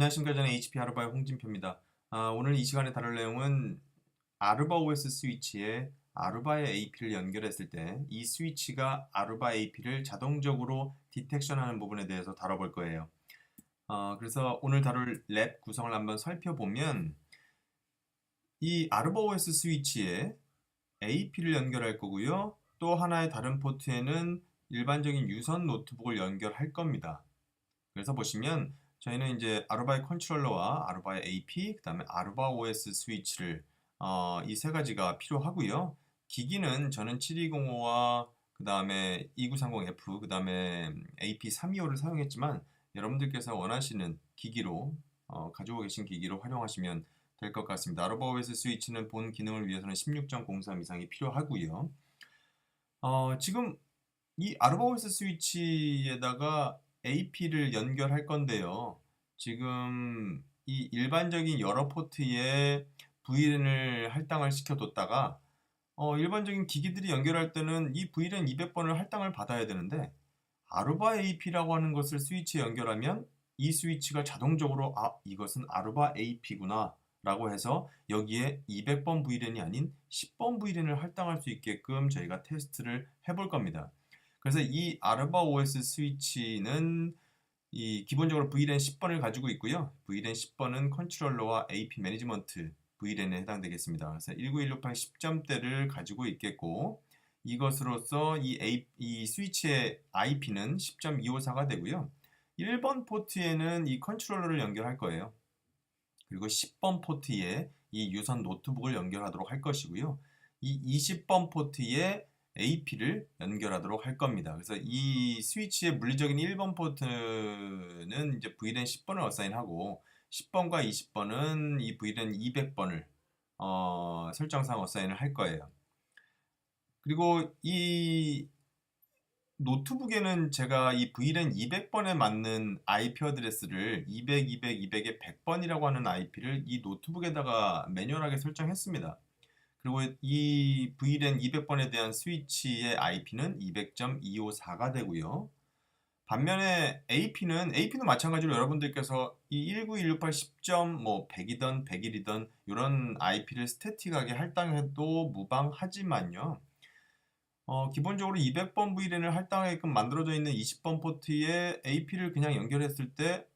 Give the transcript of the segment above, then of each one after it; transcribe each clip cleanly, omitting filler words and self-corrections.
안녕하십니까. 저는 HP 아르바의 홍진표입니다. 오늘 이 시간에 다룰 내용은 아르바 OS 스위치에 아르바의 AP를 연결했을 때 이 스위치가 아르바 AP를 자동적으로 디텍션하는 부분에 대해서 다뤄볼 거예요. 그래서 오늘 다룰 랩 구성을 한번 살펴보면 이 아르바 OS 스위치에 AP를 연결할 거고요. 또 하나의 다른 포트에는 일반적인 유선 노트북을 연결할 겁니다. 그래서 보시면 저희는 이제 아르바의 컨트롤러와 아르바의 AP, 그 다음에 아르바 OS 스위치를 이 세 가지가 필요하고요. 기기는 저는 7205와 그 다음에 2930F, 그 다음에 AP325를 사용했지만 여러분들께서 원하시는 기기로 가지고 계신 기기로 활용하시면 될 것 같습니다. 아르바 OS 스위치는 본 기능을 위해서는 16.03 이상이 필요하고요. 지금 이 아르바 OS 스위치에다가 AP를 연결할 건데요. 지금 이 일반적인 여러 포트에 VLAN을 할당을 시켜뒀다가 일반적인 기기들이 연결할 때는 이 VLAN 200번을 할당을 받아야 되는데 아르바 AP라고 하는 것을 스위치에 연결하면 이 스위치가 자동적으로 이것은 아르바 AP구나 라고 해서 여기에 200번 VLAN이 아닌 10번 VLAN을 할당할 수 있게끔 저희가 테스트를 해볼 겁니다. 그래서 이 아르바 OS 스위치는 이 기본적으로 VLAN 10번을 가지고 있고요. VLAN 10번은 컨트롤러와 AP 매니지먼트 VLAN에 해당되겠습니다. 그래서 19168 10점대를 가지고 있겠고 이것으로서 이 스위치의 IP는 10.254가 되고요. 1번 포트에는 이 컨트롤러를 연결할 거예요. 그리고 10번 포트에 이 유선 노트북을 연결하도록 할 것이고요. 이 20번 포트에 AP를 연결하도록 할 겁니다. 그래서 이 스위치의 물리적인 1번 포트는 이제 VLAN 10번을 어사인하고 10번과 20번은 이 VLAN 200번을 설정상 어사인을 할 거예요. 그리고 이 노트북에는 제가 이 VLAN 200번에 맞는 IP 어드레스를 200, 200, 200에 100번이라고 하는 IP를 이 노트북에다가 매뉴얼하게 설정했습니다. 그리고 이 VLAN 200번에 대한 스위치의 IP는 200.254가 되고요. 반면에 AP도 마찬가지로 여러분들께서 이 19168 10점 뭐 100이든 101이든 이런 IP를 스태틱하게 할당해도 무방하지만요. 기본적으로 200번 VLAN을 할당하게끔 만들어져 있는 20번 포트에 AP를 그냥 연결했을 때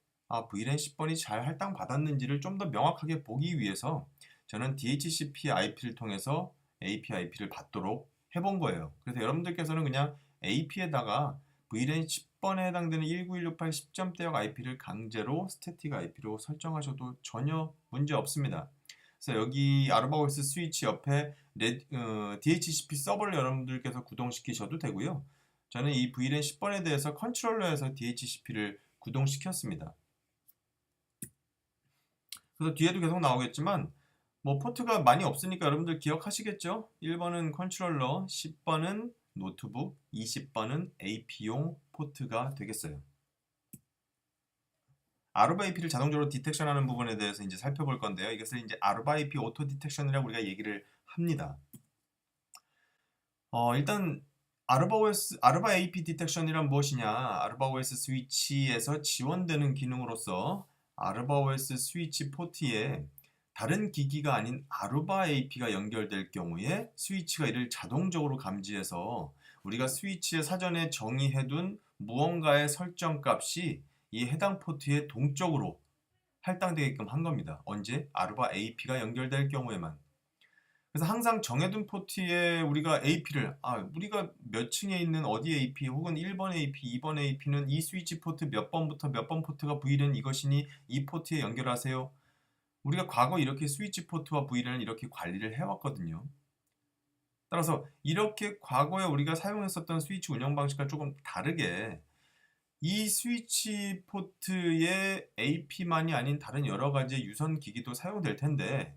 VLAN 10번이 잘 할당 받았는지를 좀 더 명확하게 보기 위해서 저는 DHCP IP를 통해서 APIP를 받도록 해본 거예요. 그래서 여러분들께서는 그냥 AP에다가 VLAN 10번에 해당되는 19168 10점대역 IP를 강제로 스태틱 IP로 설정하셔도 전혀 문제 없습니다. 그래서 여기 아르바 OS 스위치 옆에 DHCP 서버를 여러분들께서 구동시키셔도 되고요. 저는 이 VLAN 10번에 대해서 컨트롤러에서 DHCP를 구동시켰습니다. 그래서 뒤에도 계속 나오겠지만 뭐 포트가 많이 없으니까 여러분들 기억하시겠죠? 1번은 컨트롤러, 10번은 노트북, 20번은 AP용 포트가 되겠어요. 아르바 AP를 자동적으로 디텍션하는 부분에 대해서 이제 살펴볼 건데요. 이것을 이제 아르바 AP 오토 디텍션이라고 우리가 얘기를 합니다. 일단 아르바 AP 디텍션이란 무엇이냐? 아르바 OS 스위치에서 지원되는 기능으로서 아르바 OS 스위치 포트에 다른 기기가 아닌 아르바 AP가 연결될 경우에 스위치가 이를 자동적으로 감지해서 우리가 스위치에 사전에 정의해둔 무언가의 설정 값이 이 해당 포트에 동적으로 할당되게끔 한 겁니다. 언제? 아르바 AP가 연결될 경우에만. 그래서 항상 정해둔 포트에 우리가 AP를 우리가 몇 층에 있는 어디 AP 혹은 1번 AP, 2번 AP는 이 스위치 포트 몇 번부터 몇 번 포트가 VLAN 이것이니 이 포트에 연결하세요. 우리가 과거 이렇게 스위치 포트와 VLAN을 이렇게 관리를 해왔거든요. 따라서 이렇게 과거에 우리가 사용했었던 스위치 운영 방식과 조금 다르게 이 스위치 포트에 AP만이 아닌 다른 여러 가지 유선 기기도 사용될 텐데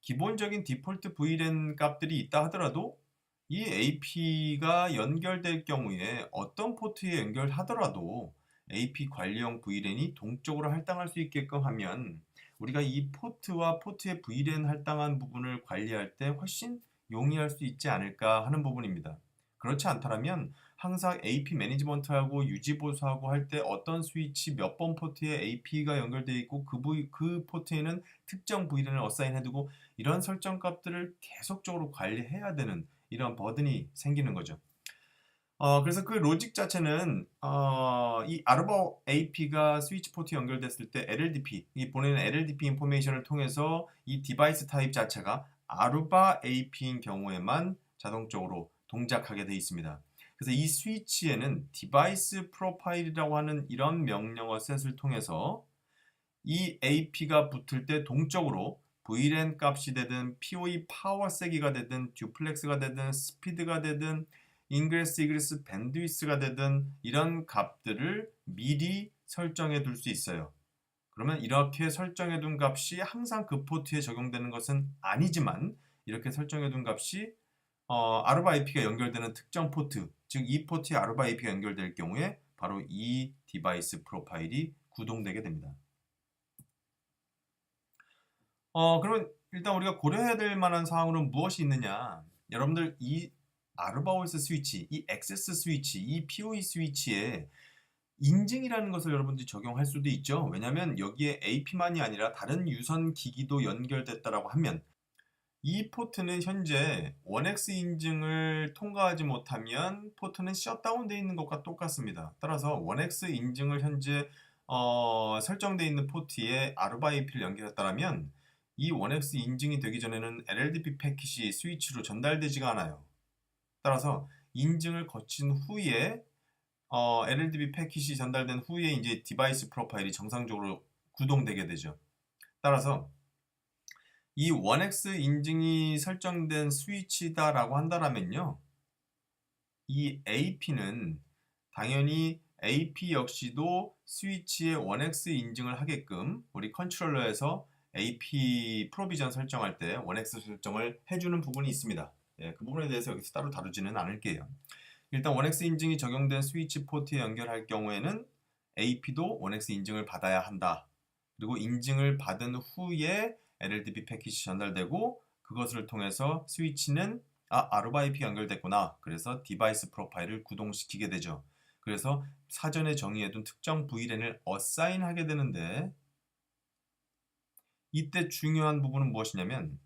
기본적인 디폴트 VLAN 값들이 있다 하더라도 이 AP가 연결될 경우에 어떤 포트에 연결하더라도 AP 관리형 VLAN이 동적으로 할당할 수 있게끔 하면 우리가 이 포트와 포트의 VLAN 할당한 부분을 관리할 때 훨씬 용이할 수 있지 않을까 하는 부분입니다. 그렇지 않다면 항상 AP 매니지먼트하고 유지 보수하고 할 때 어떤 스위치 몇 번 포트에 AP가 연결되어 있고 그 포트에는 특정 VLAN을 어사인해두고 이런 설정 값들을 계속적으로 관리해야 되는 이런 버든이 생기는 거죠. 그래서 그 로직 자체는 이 아르바 AP가 스위치 포트 연결됐을 때 LLDP, 이 보내는 LLDP 인포메이션을 통해서 이 디바이스 타입 자체가 아르바 AP인 경우에만 자동적으로 동작하게 되어 있습니다. 그래서 이 스위치에는 디바이스 프로파일이라고 하는 이런 명령어 셋을 통해서 이 AP가 붙을 때 동적으로 VLAN 값이 되든 PoE 파워 세기가 되든 듀플렉스가 되든 스피드가 되든 인그레스 이그레스 밴드위스가 되든 이런 값들을 미리 설정해 둘 수 있어요. 그러면 이렇게 설정해 둔 값이 항상 그 포트에 적용되는 것은 아니지만 이렇게 설정해 둔 값이 아르바 IP가 연결되는 특정 포트, 즉 이 포트에 아르바 IP가 연결될 경우에 바로 이 디바이스 프로파일이 구동되게 됩니다. 그러면 일단 우리가 고려해야 될 만한 사항으로는 무엇이 있느냐? 여러분들 이 아르바오스 스위치, 이 액세스 스위치, 이 PoE 스위치에 인증이라는 것을 여러분들이 적용할 수도 있죠. 왜냐하면 여기에 AP만이 아니라 다른 유선 기기도 연결됐다라고 하면 이 포트는 현재 1X 인증을 통과하지 못하면 포트는 셧다운되어 있는 것과 똑같습니다. 따라서 1X 인증을 현재 설정되어 있는 포트에 아르바 AP를 연결했다면 이 1X 인증이 되기 전에는 LLDP 패킷이 스위치로 전달되지가 않아요. 따라서 인증을 거친 후에 LLDP 패킷이 전달된 후에 이제 디바이스 프로파일이 정상적으로 구동되게 되죠. 따라서 이 1X 인증이 설정된 스위치다라고 한다면요. 이 AP는 당연히 AP 역시도 스위치에 1X 인증을 하게끔 우리 컨트롤러에서 AP 프로비전 설정할 때 1X 설정을 해주는 부분이 있습니다. 예, 그 부분에 대해서 여기서 따로 다루지는 않을게요. 일단 1X 인증이 적용된 스위치 포트에 연결할 경우에는 AP도 1X 인증을 받아야 한다. 그리고 인증을 받은 후에 LLDP 패킷이 전달되고 그것을 통해서 스위치는 아르바 IP 연결됐구나. 그래서 디바이스 프로파일을 구동시키게 되죠. 그래서 사전에 정의해둔 특정 VLAN을 어사인하게 되는데 이때 중요한 부분은 무엇이냐면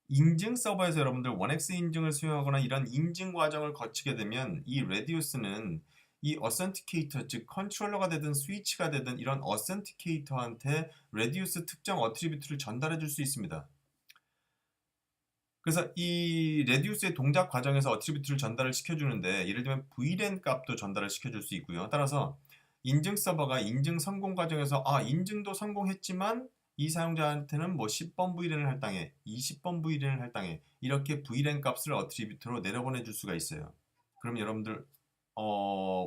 인증 서버에서 여러분들 1X 인증을 수행하거나 이런 인증 과정을 거치게 되면 이 레디우스는 이 어센티케이터 즉 컨트롤러가 되든 스위치가 되든 이런 어센티케이터한테 레디우스 특정 어트리뷰트를 전달해 줄 수 있습니다. 그래서 이 레디우스의 동작 과정에서 어트리뷰트를 전달을 시켜주는데 예를 들면 VLAN 값도 전달을 시켜줄 수 있고요. 따라서 인증 서버가 인증 성공 과정에서 인증도 성공했지만 이 사용자한테는 뭐 10번 VLAN을 할당해, 20번 VLAN을 할당해 이렇게 VLAN 값을 어트리뷰트로 내려보내 줄 수가 있어요. 그럼 여러분들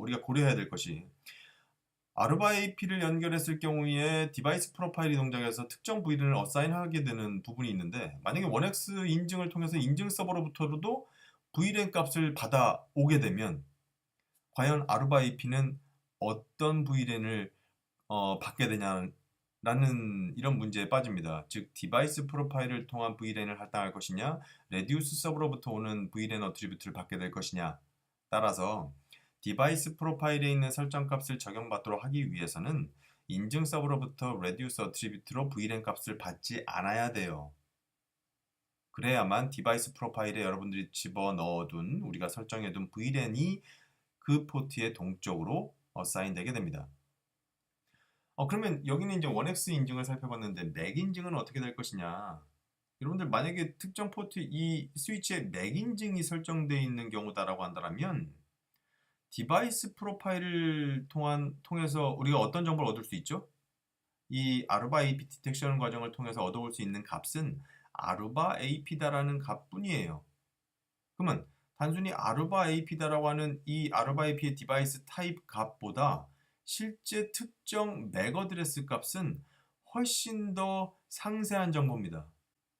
우리가 고려해야 될 것이 아르바 AP를 연결했을 경우에 디바이스 프로파일이 동작해서 특정 VLAN을 어사인하게 되는 부분이 있는데 만약에 1X 인증을 통해서 인증 서버로부터도 VLAN 값을 받아오게 되면 과연 아르바 AP는 어떤 VLAN을 받게 되냐라는 이런 문제에 빠집니다. 즉 디바이스 프로파일을 통한 VLAN을 할당할 것이냐 레디우스 서버로부터 오는 VLAN 어트리뷰트를 받게 될 것이냐 따라서 디바이스 프로파일에 있는 설정 값을 적용받도록 하기 위해서는 인증 서버로부터 레디우스 어트리뷰트로 VLAN 값을 받지 않아야 돼요. 그래야만 디바이스 프로파일에 여러분들이 집어넣어둔 우리가 설정해둔 VLAN이 그 포트에 동적으로 어사인 되게 됩니다. 그러면 여기는 이제 1X 인증을 살펴봤는데 맥 인증은 어떻게 될 것이냐? 여러분들 만약에 특정 포트 이 스위치에 맥 인증이 설정되어 있는 경우다라고 한다면 디바이스 프로파일을 통해서 우리가 어떤 정보를 얻을 수 있죠? 이 아르바 AP 디텍션 과정을 통해서 얻어올 수 있는 값은 아르바 AP다라는 값뿐이에요. 그러면 단순히 아르바 AP다라고 하는 이 아르바 AP의 디바이스 타입 값보다 실제 특정 맥 어드레스 값은 훨씬 더 상세한 정보입니다.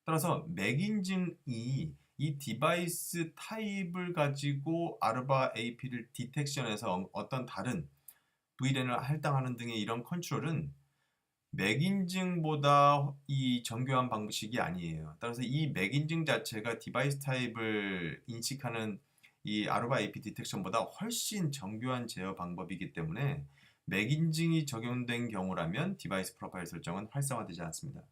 따라서 맥 인증이 이 디바이스 타입을 가지고 아르바 AP를 디텍션해서 어떤 다른 VLAN을 할당하는 등의 이런 컨트롤은 맥 인증보다 이 정교한 방식이 아니에요. 따라서 이 맥 인증 자체가 디바이스 타입을 인식하는 이 아루바 AP 디텍션보다 훨씬 정교한 제어 방법이기 때문에 맥 인증이 적용된 경우라면 디바이스 프로파일 설정은 활성화되지 않습니다.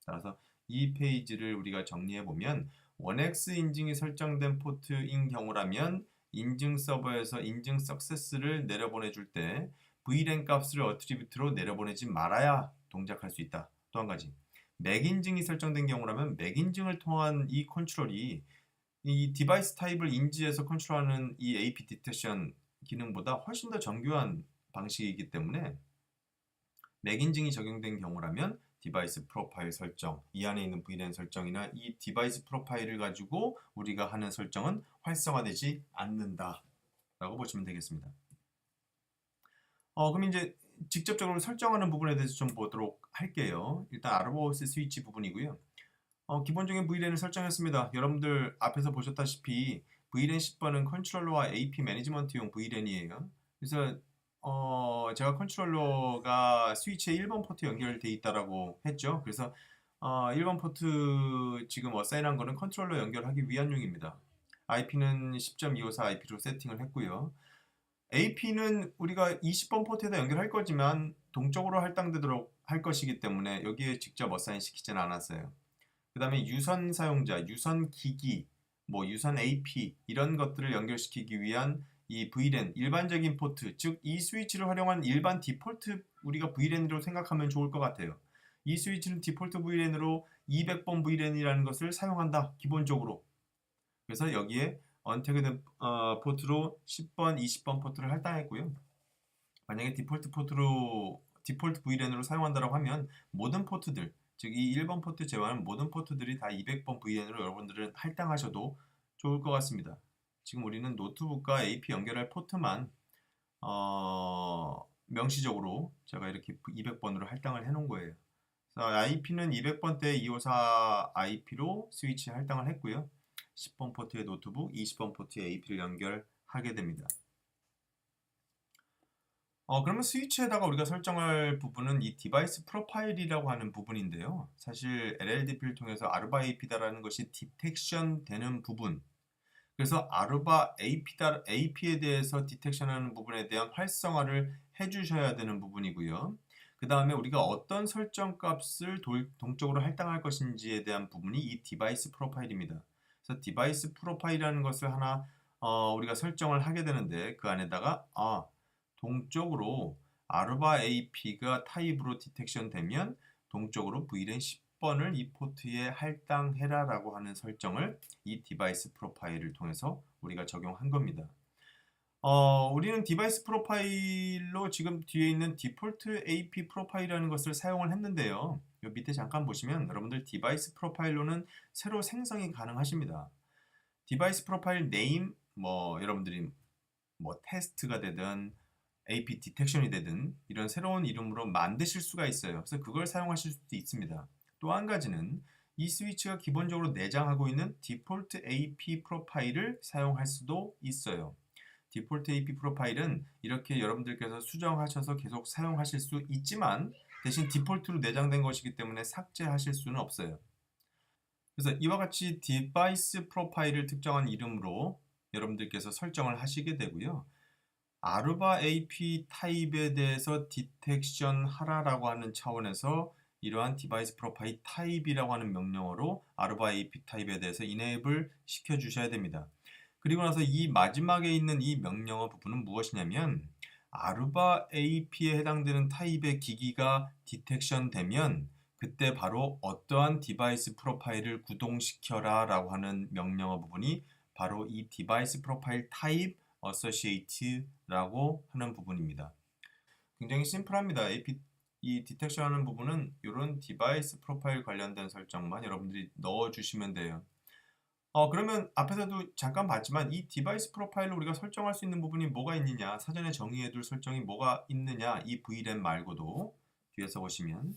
따라서 이 페이지를 우리가 정리해 보면 1X 인증이 설정된 포트인 경우라면 인증 서버에서 인증 석세스를 내려보내줄 때 VLAN 값을 어트리뷰트로 내려보내지 말아야 동작할 수 있다. 또 한 가지, 맥 인증이 설정된 경우라면 맥 인증을 통한 이 컨트롤이 이 디바이스 타입을 인지해서 컨트롤하는 이 AP 디텍션 기능보다 훨씬 더 정교한 방식이기 때문에 맥 인증이 적용된 경우라면 디바이스 프로파일 설정, 이 안에 있는 VLAN 설정이나 이 디바이스 프로파일을 가지고 우리가 하는 설정은 활성화되지 않는다 라고 보시면 되겠습니다. 그럼 이제 직접적으로 설정하는 부분에 대해서 좀 보도록 할게요. 일단 아루바 OS 스위치 부분이고요. 기본적인 VLAN을 설정했습니다. 여러분들 앞에서 보셨다시피 VLAN 10번은 컨트롤러와 AP 매니지먼트용 VLAN이에요. 그래서 제가 컨트롤러가 스위치에 1번 포트 연결되어 있다라고 했죠. 그래서 1번 포트 지금 어사인한 거는 컨트롤러 연결하기 위한용입니다. IP는 10.254 IP로 세팅을 했고요. AP는 우리가 20번 포트에다 연결할 거지만 동적으로 할당되도록 할 것이기 때문에 여기에 직접 어사인 시키지는 않았어요. 그 다음에 유선 사용자, 유선 기기, 뭐 유선 AP 이런 것들을 연결시키기 위한 이 VLAN, 일반적인 포트, 즉 이 스위치를 활용한 일반 디폴트 우리가 VLAN으로 생각하면 좋을 것 같아요. 이 스위치는 디폴트 VLAN으로 200번 VLAN이라는 것을 사용한다, 기본적으로. 그래서 여기에 언태그드 포트로 10번, 20번 포트를 할당했고요. 만약에 디폴트 VLAN으로 사용한다고 하면 모든 포트들, 즉 이 1번 포트 제외하는 모든 포트들이 다 200번 VLAN으로 여러분들은 할당하셔도 좋을 것 같습니다. 지금 우리는 노트북과 AP 연결할 포트만 명시적으로 제가 이렇게 200번으로 할당을 해놓은 거예요. 그래서 IP는 200번대 254 IP로 스위치 할당을 했고요. 10번 포트의 노트북, 20번 포트의 AP를 연결하게 됩니다. 그러면 스위치에다가 우리가 설정할 부분은 이 디바이스 프로파일이라고 하는 부분인데요. 사실 LLDP를 통해서 아루바 AP다라는 것이 디텍션 되는 부분, 그래서 아루바 AP에 대해서 디텍션하는 부분에 대한 활성화를 해주셔야 되는 부분이고요. 그 다음에 우리가 어떤 설정 값을 동적으로 할당할 것인지에 대한 부분이 이 디바이스 프로파일입니다. 그래서 디바이스 프로파일이라는 것을 하나 우리가 설정을 하게 되는데 그 안에다가 동적으로 아루바 AP가 타입으로 디텍션 되면 동적으로 VLAN 10번을 이 포트에 할당해라 라고 하는 설정을 이 디바이스 프로파일을 통해서 우리가 적용한 겁니다. 우리는 디바이스 프로파일로 지금 뒤에 있는 디폴트 AP 프로파일이라는 것을 사용을 했는데요. 요 밑에 잠깐 보시면 여러분들 디바이스 프로파일로는 새로 생성이 가능하십니다. 디바이스 프로파일 네임, 여러분들이 테스트가 되든 AP 디텍션이 되든 이런 새로운 이름으로 만드실 수가 있어요. 그래서 그걸 사용하실 수도 있습니다. 또 한 가지는 이 스위치가 기본적으로 내장하고 있는 디폴트 AP 프로파일을 사용할 수도 있어요. 디폴트 AP 프로파일은 이렇게 여러분들께서 수정하셔서 계속 사용하실 수 있지만 대신 디폴트로 내장된 것이기 때문에 삭제하실 수는 없어요. 그래서 이와 같이 디바이스 프로파일을 특정한 이름으로 여러분들께서 설정을 하시게 되고요. 아루바 AP 타입에 대해서 디텍션 하라라고 하는 차원에서 이러한 디바이스 프로파일 타입이라고 하는 명령어로 아루바 AP 타입에 대해서 이네이블 시켜주셔야 됩니다. 그리고 나서 이 마지막에 있는 이 명령어 부분은 무엇이냐면 아루바 AP에 해당되는 타입의 기기가 디텍션 되면 그때 바로 어떠한 디바이스 프로파일을 구동시켜라 라고 하는 명령어 부분이 바로 이 디바이스 프로파일 타입 associate라고 하는 부분입니다. 굉장히 심플합니다. 이 디텍션 하는 부분은 이런 디바이스 프로파일 관련된 설정만 여러분들이 넣어주시면 돼요. 그러면 앞에서도 잠깐 봤지만 이 디바이스 프로파일로 우리가 설정할 수 있는 부분이 뭐가 있느냐, 사전에 정의해둘 설정이 뭐가 있느냐, 이 VLAN 말고도 뒤에서 보시면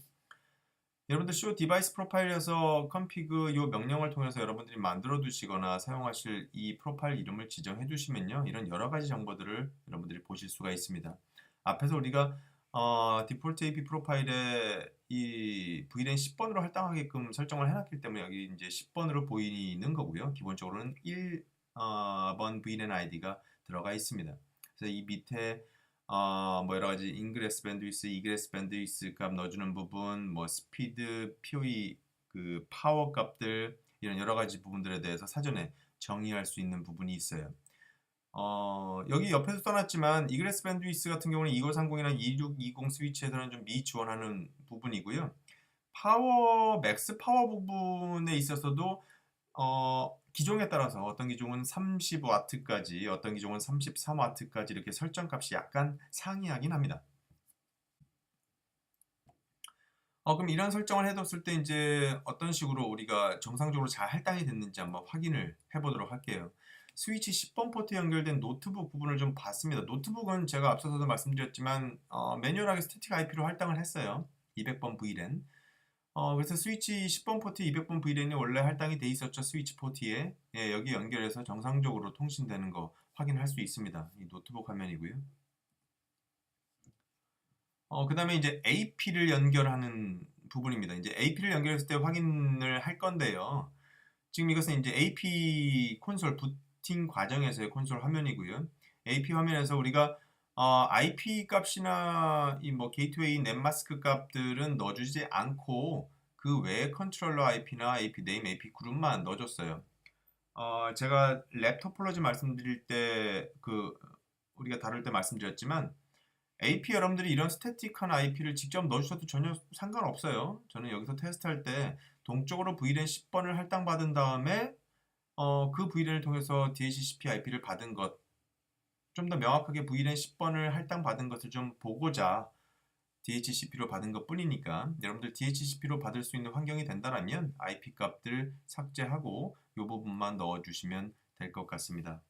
여러분들 show 디바이스 프로파일에서 config 요 명령을 통해서 여러분들이 만들어 두시거나 사용하실 이 프로파일 이름을 지정해 두시면요, 이런 여러 가지 정보들을 여러분들이 보실 수가 있습니다. 앞에서 우리가 디폴트 AP 프로파일에 이 VLAN 10번으로 할당하게끔 설정을 해놨기 때문에 여기 이제 10번으로 보이는 거고요. 기본적으로는 번 VLAN ID가 들어가 있습니다. 그래서 이 밑에 뭐 여러 가지 인그레스 밴드위스, 이그레스 밴드위스 값 넣어주는 부분, 뭐 스피드, PoE 그 파워 값들 이런 여러 가지 부분들에 대해서 사전에 정의할 수 있는 부분이 있어요. 여기 옆에도 써놨지만 이그레스 밴드위스 같은 경우는 2530이나 2620 스위치에서는 좀 미지원하는 부분이고요. 맥스 파워 부분에 있어서도 기종에 따라서 어떤 기종은 30W까지, 어떤 기종은 33W까지 이렇게 설정값이 약간 상이하긴 합니다. 그럼 이런 설정을 해뒀을 때 이제 어떤 식으로 우리가 정상적으로 잘 할당이 됐는지 한번 확인을 해보도록 할게요. 스위치 10번 포트에 연결된 노트북 부분을 좀 봤습니다. 노트북은 제가 앞서서도 말씀드렸지만 매뉴얼하게 스태틱 IP로 할당을 했어요. 200번 VLAN. 그래서 스위치 10번 포트, 200번 VLAN이 원래 할당이 돼 있었죠. 스위치 포트에. 예, 여기 연결해서 정상적으로 통신되는 거 확인할 수 있습니다. 이 노트북 화면이고요. 그 다음에 이제 AP를 연결하는 부분입니다. 이제 AP를 연결했을 때 확인을 할 건데요. 지금 이것은 이제 AP 콘솔 부팅 과정에서의 콘솔 화면이고요. AP 화면에서 우리가 IP 값이나 이 뭐 게이트웨이 넷마스크 값들은 넣어주지 않고 그 외에 컨트롤러 IP나 AP 네임, AP 그룹만 넣어줬어요. 제가 랩 토폴로지 말씀드릴 때 우리가 다룰 때 말씀드렸지만 AP 여러분들이 이런 스태틱한 IP를 직접 넣어주셔도 전혀 상관없어요. 저는 여기서 테스트할 때 동적으로 VLAN 10번을 할당받은 다음에 그 VLAN을 통해서 DHCP IP를 받은 것, 좀 더 명확하게 VLAN 10번을 할당받은 것을 좀 보고자 DHCP로 받은 것 뿐이니까 여러분들 DHCP로 받을 수 있는 환경이 된다면 IP 값들 삭제하고 이 부분만 넣어주시면 될 것 같습니다.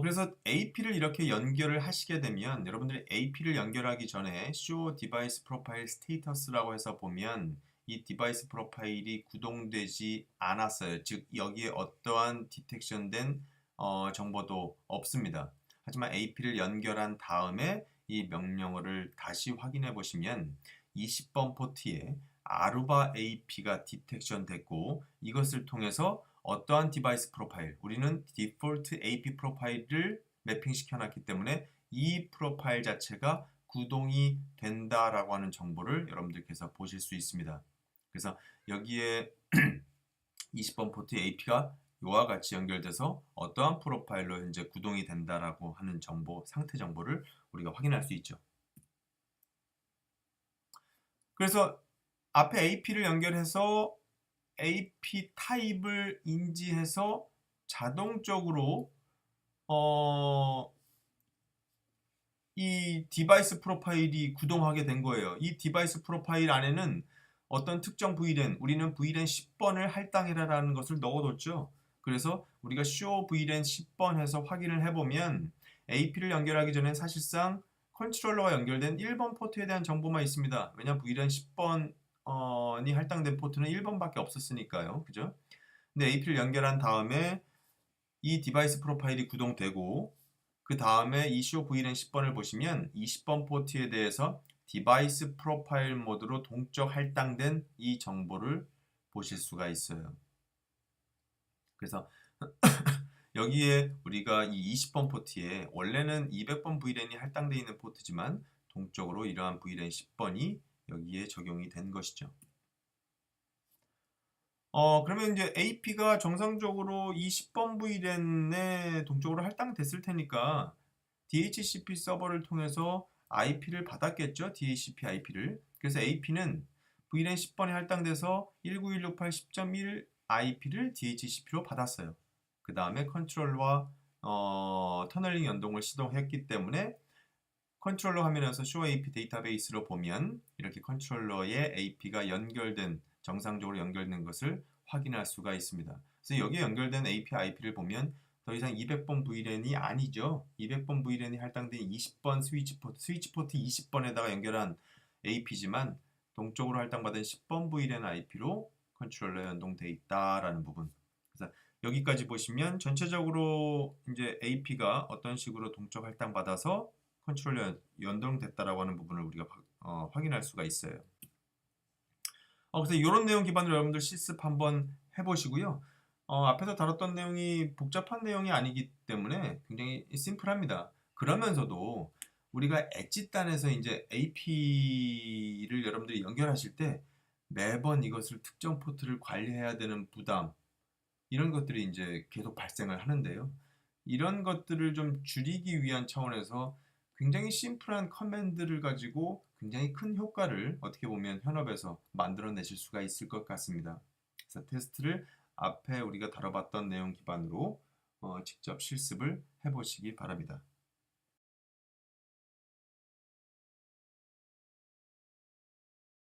그래서 AP를 이렇게 연결을 하시게 되면 여러분들이 AP를 연결하기 전에 Show Device Profile Status라고 해서 보면 이 디바이스 프로파일이 구동되지 않았어요. 즉 여기에 어떠한 디텍션된 정보도 없습니다. 하지만 AP를 연결한 다음에 이 명령어를 다시 확인해 보시면 20번 포트에 아루바 AP가 디텍션 됐고 이것을 통해서 어떠한 디바이스 프로파일, 우리는 디폴트 AP 프로파일을 매핑 시켜놨기 때문에 이 프로파일 자체가 구동이 된다라고 하는 정보를 여러분들께서 보실 수 있습니다. 그래서 여기에 20번 포트 AP가 이와 같이 연결돼서 어떠한 프로파일로 현재 구동이 된다라고 하는 정보, 상태 정보를 우리가 확인할 수 있죠. 그래서 앞에 AP를 연결해서 AP 타입을 인지해서 자동적으로 이 디바이스 프로파일이 구동하게 된 거예요. 이 디바이스 프로파일 안에는 어떤 특정 VLAN, 우리는 VLAN 10번을 할당해라라는 것을 넣어뒀죠. 그래서 우리가 show VLAN 10번 해서 확인을 해보면 AP를 연결하기 전에 사실상 컨트롤러와 연결된 1번 포트에 대한 정보만 있습니다. 왜냐하면 VLAN 10번이 할당된 포트는 1번밖에 없었으니까요. 그죠? 근데 AP를 연결한 다음에 이 디바이스 프로파일이 구동되고 그 다음에 이슈 VLAN 10번을 보시면 20번 포트에 대해서 디바이스 프로파일 모드로 동적 할당된 이 정보를 보실 수가 있어요. 그래서 여기에 우리가 이 20번 포트에 원래는 200번 VLAN이 할당되어 있는 포트지만 동적으로 이러한 VLAN 10번이 여기에 적용이 된 것이죠. 그러면 이제 AP가 정상적으로 이 10번 VLAN에 동적으로 할당됐을 테니까 DHCP 서버를 통해서 IP를 받았겠죠. DHCP IP를. 그래서 AP는 VLAN 10번에 할당돼서 19168.10.1 IP를 DHCP로 받았어요. 그 다음에 컨트롤러와 터널링 연동을 시도했기 때문에 컨트롤러 화면에서 Show AP 데이터베이스로 보면 이렇게 컨트롤러에 AP가 연결된 정상적으로 연결된 것을 확인할 수가 있습니다. 그래서 여기에 연결된 AP, IP를 보면 더 이상 200번 VLAN이 아니죠. 200번 VLAN이 할당된 20번 스위치 포트 20번에다가 연결한 AP지만 동적으로 할당받은 10번 VLAN IP로 컨트롤러에 연동되어 있다라는 부분. 그래서 여기까지 보시면 전체적으로 이제 AP가 어떤 식으로 동적 할당받아서 컨트롤러에 연동됐다라고 하는 부분을 우리가 확인할 수가 있어요. 그래서 이런 내용 기반으로 여러분들 실습 한번 해보시고요. 앞에서 다뤘던 내용이 복잡한 내용이 아니기 때문에 굉장히 심플합니다. 그러면서도 우리가 엣지단에서 이제 AP를 여러분들이 연결하실 때 매번 이것을 특정 포트를 관리해야 되는 부담, 이런 것들이 이제 계속 발생을 하는데요. 이런 것들을 좀 줄이기 위한 차원에서 굉장히 심플한 커맨드를 가지고 굉장히 큰 효과를 어떻게 보면 현업에서 만들어내실 수가 있을 것 같습니다. 그래서 테스트를 앞에 우리가 다뤄봤던 내용 기반으로 직접 실습을 해보시기 바랍니다.